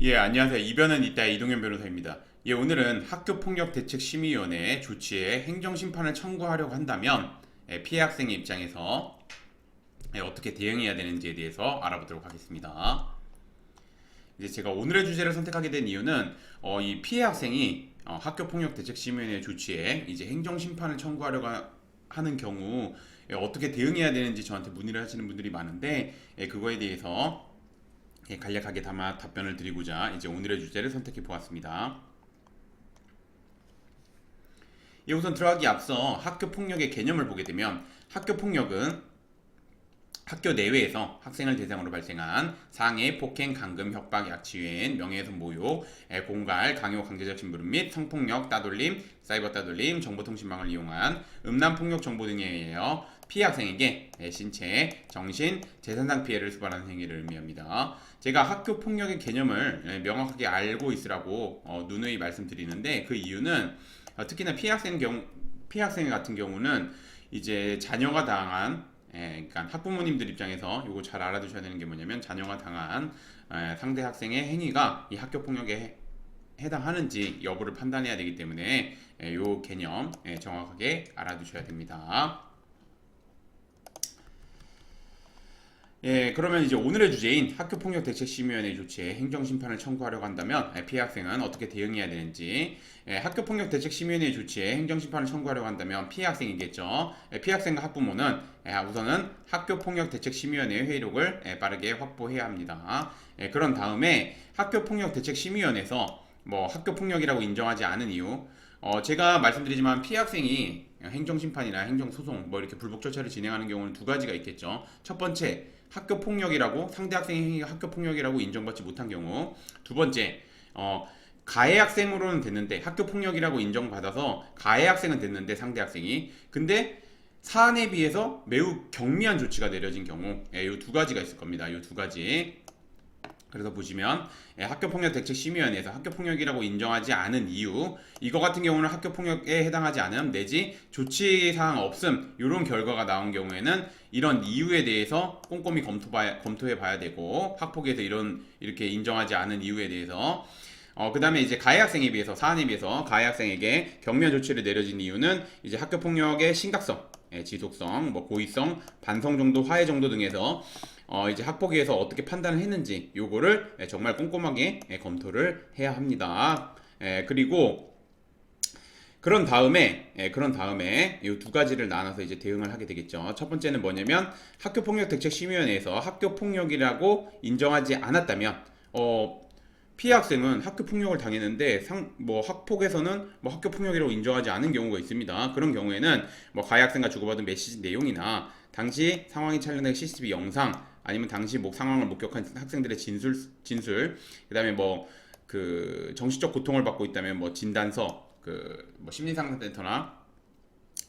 예, 안녕하세요. 이변은 이따 이동현 변호사입니다. 예, 오늘은 학교폭력대책심의위원회 조치에 행정심판을 청구하려고 한다면 피해 학생의 입장에서 어떻게 대응해야 되는지에 대해서 알아보도록 하겠습니다. 이제 제가 오늘의 주제를 선택하게 된 이유는 이 피해 학생이 학교폭력대책심의위원회 조치에 이제 행정심판을 청구하려고 하는 경우 어떻게 대응해야 되는지 저한테 문의를 하시는 분들이 많은데 그거에 대해서 간략하게 담아 답변을 드리고자 이제 오늘의 주제를 선택해 보았습니다. 우선 들어가기 앞서 학교 폭력의 개념을 보게 되면 학교 폭력은 학교 내외에서 학생을 대상으로 발생한 상해, 폭행, 감금, 협박, 약취유행, 명예훼손, 모욕, 공갈, 강요, 강제적 심부름 및 성폭력, 따돌림, 사이버 따돌림, 정보통신망을 이용한 음란폭력 정보 등에 의하여 피해 학생에게 신체, 정신, 재산상 피해를 수반하는 행위를 의미합니다. 제가 학교 폭력의 개념을 명확하게 알고 있으라고 누누이 말씀드리는데 그 이유는 특히나 피해 학생 같은 경우는 이제 자녀가 당한 그러니까 학부모님들 입장에서 이거 잘 알아두셔야 되는 게 뭐냐면 자녀가 당한 상대 학생의 행위가 이 학교 폭력에 해당하는지 여부를 판단해야 되기 때문에 이 개념 정확하게 알아두셔야 됩니다. 그러면 이제 오늘의 주제인 학교폭력대책심의위원회 조치에 행정심판을 청구하려고 한다면 피해 학생은 어떻게 대응해야 되는지, 학교폭력대책심의위원회 조치에 행정심판을 청구하려고 한다면 피해 학생이겠죠. 피해 학생과 학부모는 우선은 학교폭력대책심의위원회 회의록을 빠르게 확보해야 합니다. 그런 다음에 학교폭력대책심의위원회에서 뭐 학교폭력이라고 인정하지 않은 이유, 제가 말씀드리지만 피해 학생이 행정심판이나 행정소송 뭐 이렇게 불복 절차를 진행하는 경우는 두 가지가 있겠죠. 첫 번째, 학교폭력이라고 상대 학생의 행위가 학교폭력이라고 인정받지 못한 경우. 두 번째, 가해 학생으로는 됐는데 학교폭력이라고 인정받아서 가해 학생은 됐는데 상대 학생이 근데 사안에 비해서 매우 경미한 조치가 내려진 경우, 이 두 가지가 있을 겁니다. 이 두 가지. 그래서 보시면 학교폭력대책심의위원회에서 학교폭력이라고 인정하지 않은 이유, 이거 같은 경우는 학교폭력에 해당하지 않음 내지 조치사항 없음 이런 결과가 나온 경우에는 이런 이유에 대해서 꼼꼼히 검토해 봐야 되고, 학폭에서 이렇게 인정하지 않은 이유에 대해서 그 다음에 이제 가해 학생에 비해서 사안에 비해서 가해 학생에게 경미한 조치를 내려진 이유는 이제 학교폭력의 심각성, 지속성, 뭐 고의성, 반성 정도, 화해 정도 등에서 이제 학폭위에서 어떻게 판단을 했는지 요거를 정말 꼼꼼하게 검토를 해야 합니다. 그리고 그런 다음에 이 두 가지를 나눠서 이제 대응을 하게 되겠죠. 첫 번째는 뭐냐면 학교폭력대책심의위원회에서 학교폭력이라고 인정하지 않았다면 피해 학생은 학교폭력을 당했는데 학폭에서는 뭐 학교폭력이라고 인정하지 않은 경우가 있습니다. 그런 경우에는 뭐 가해 학생과 주고받은 메시지 내용이나 당시 상황이 촬영된 CCTV 영상, 아니면 당시 상황을 목격한 학생들의 진술, 그다음에 뭐 그 정신적 고통을 받고 있다면 뭐 진단서, 뭐 심리상담센터나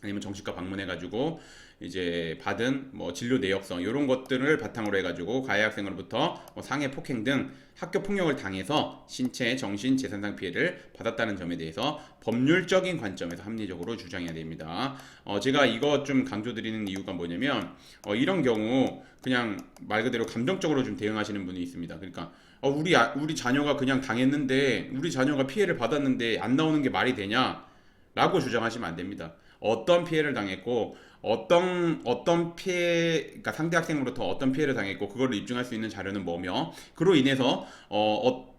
아니면 정신과 방문해가지고 이제 받은 뭐 진료 내역서 이런 것들을 바탕으로 해가지고 가해 학생으로부터 뭐 상해, 폭행 등 학교 폭력을 당해서 신체, 정신, 재산상 피해를 받았다는 점에 대해서 법률적인 관점에서 합리적으로 주장해야 됩니다. 제가 이거 좀 강조드리는 이유가 뭐냐면 이런 경우 그냥 말 그대로 감정적으로 좀 대응하시는 분이 있습니다. 그러니까 우리 자녀가 그냥 당했는데, 우리 자녀가 피해를 받았는데 안 나오는 게 말이 되냐? 라고 주장하시면 안 됩니다. 어떤 피해를 당했고 어떤 피해, 그러니까 상대 학생으로부터 어떤 피해를 당했고 그거를 입증할 수 있는 자료는 뭐며, 그로 인해서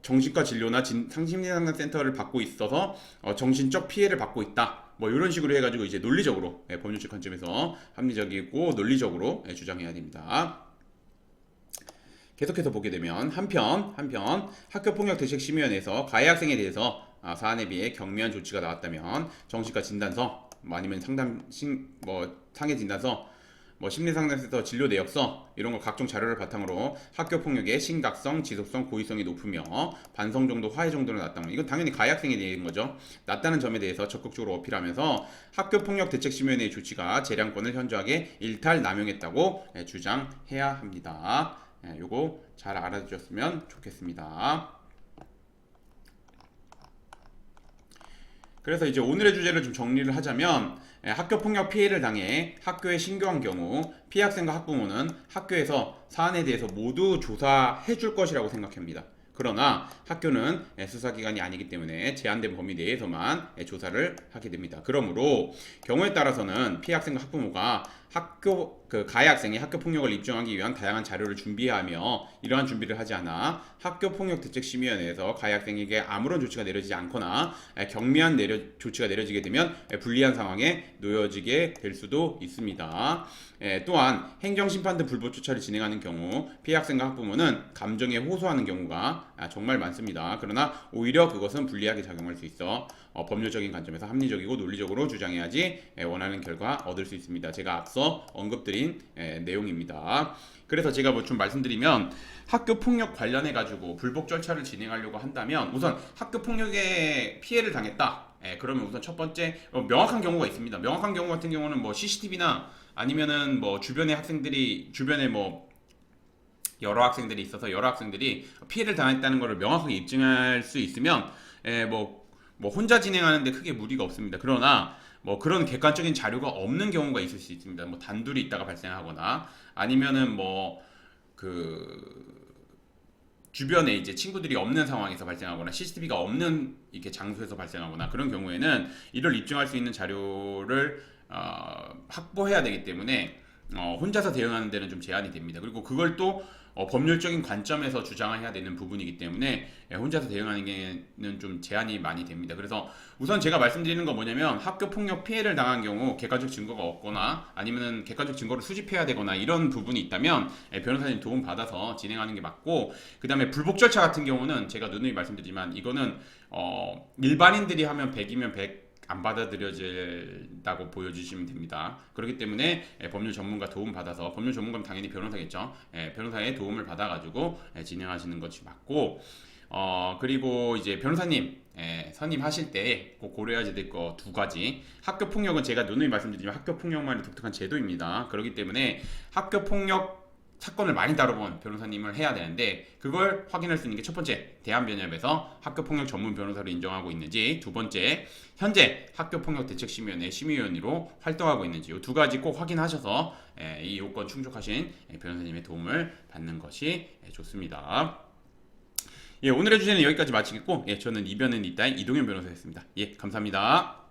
정신과 진료나 상심리상담센터를 받고 있어서 정신적 피해를 받고 있다, 뭐 이런 식으로 해가지고 이제 논리적으로 법률적 관점에서 합리적이고 논리적으로 주장해야 됩니다. 계속해서 보게 되면 한편 학교폭력대책심의위원회에서 가해 학생에 대해서 사안에 비해 경미한 조치가 나왔다면 정신과 진단서, 뭐 아니면 상해 진단서, 뭐 심리상담센터 진료 내역서 이런 거 각종 자료를 바탕으로 학교폭력의 심각성, 지속성, 고의성이 높으며 반성 정도, 화해 정도는 낮다면, 이건 당연히 가해 학생에 대한 거죠. 낮다는 점에 대해서 적극적으로 어필하면서 학교폭력대책심의위원회의 조치가 재량권을 현저하게 일탈 남용했다고 주장해야 합니다. 요거 잘 알아주셨으면 좋겠습니다. 그래서 이제 오늘의 주제를 좀 정리를 하자면, 학교폭력 피해를 당해 학교에 신고한 경우 피해 학생과 학부모는 학교에서 사안에 대해서 모두 조사해 줄 것이라고 생각합니다. 그러나 학교는 수사기관이 아니기 때문에 제한된 범위 내에서만 조사를 하게 됩니다. 그러므로 경우에 따라서는 피해 학생과 학부모가 가해 학생이 학교 폭력을 입증하기 위한 다양한 자료를 준비하며 이러한 준비를 하지 않아 학교 폭력 대책심의위원회에서 가해 학생에게 아무런 조치가 내려지지 않거나 경미한 조치가 내려지게 되면 불리한 상황에 놓여지게 될 수도 있습니다. 또한 행정심판 등 불법조처를 진행하는 경우 피해 학생과 학부모는 감정에 호소하는 경우가 정말 많습니다. 그러나 오히려 그것은 불리하게 작용할 수 있어 법률적인 관점에서 합리적이고 논리적으로 주장해야지 원하는 결과 얻을 수 있습니다. 제가 앞서 언급드린 내용입니다. 그래서 제가 뭐 좀 말씀드리면 학교 폭력 관련해 가지고 불법 절차를 진행하려고 한다면 우선 학교 폭력에 피해를 당했다. 그러면 우선 첫 번째 명확한 경우가 있습니다. 명확한 경우 같은 경우는 뭐 CCTV나 아니면은 뭐 주변에 뭐 여러 학생들이 있어서 여러 학생들이 피해를 당했다는 것을 명확하게 입증할 수 있으면 뭐 혼자 진행하는데 크게 무리가 없습니다. 그러나 뭐 그런 객관적인 자료가 없는 경우가 있을 수 있습니다. 뭐 단둘이 있다가 발생하거나 아니면은 뭐 주변에 이제 친구들이 없는 상황에서 발생하거나 CCTV가 없는 이렇게 장소에서 발생하거나 그런 경우에는 이를 입증할 수 있는 자료를 확보해야 되기 때문에 혼자서 대응하는 데는 좀 제한이 됩니다. 그리고 그걸 또 법률적인 관점에서 주장해야 되는 부분이기 때문에 혼자서 대응하는 게는 좀 제한이 많이 됩니다. 그래서 우선 제가 말씀드리는 건 뭐냐면 학교 폭력 피해를 당한 경우 객관적 증거가 없거나 아니면은 객관적 증거를 수집해야 되거나 이런 부분이 있다면 변호사님 도움 받아서 진행하는 게 맞고, 그 다음에 불복 절차 같은 경우는 제가 누누이 말씀드리지만 이거는 일반인들이 하면 100이면 100 안 받아들여진다고 보여주시면 됩니다. 그렇기 때문에 법률 전문가 도움 받아서, 법률 전문가는 당연히 변호사겠죠. 변호사의 도움을 받아가지고 진행하시는 것이 맞고, 그리고 이제 변호사님 선임하실 때 꼭 고려해야 될 거 두 가지. 학교 폭력은 제가 누누이 말씀드리지만 학교 폭력만의 독특한 제도입니다. 그렇기 때문에 학교 폭력 사건을 많이 다뤄본 변호사님을 해야 되는데, 그걸 확인할 수 있는 게 첫 번째, 대한변협에서 학교폭력 전문 변호사로 인정하고 있는지, 두 번째, 현재 학교폭력대책심의위원회 심의위원으로 활동하고 있는지, 이 두 가지 꼭 확인하셔서 이 요건 충족하신 변호사님의 도움을 받는 것이 좋습니다. 오늘의 주제는 여기까지 마치겠고, 저는 이변은 이따의 이동현 변호사였습니다. 감사합니다.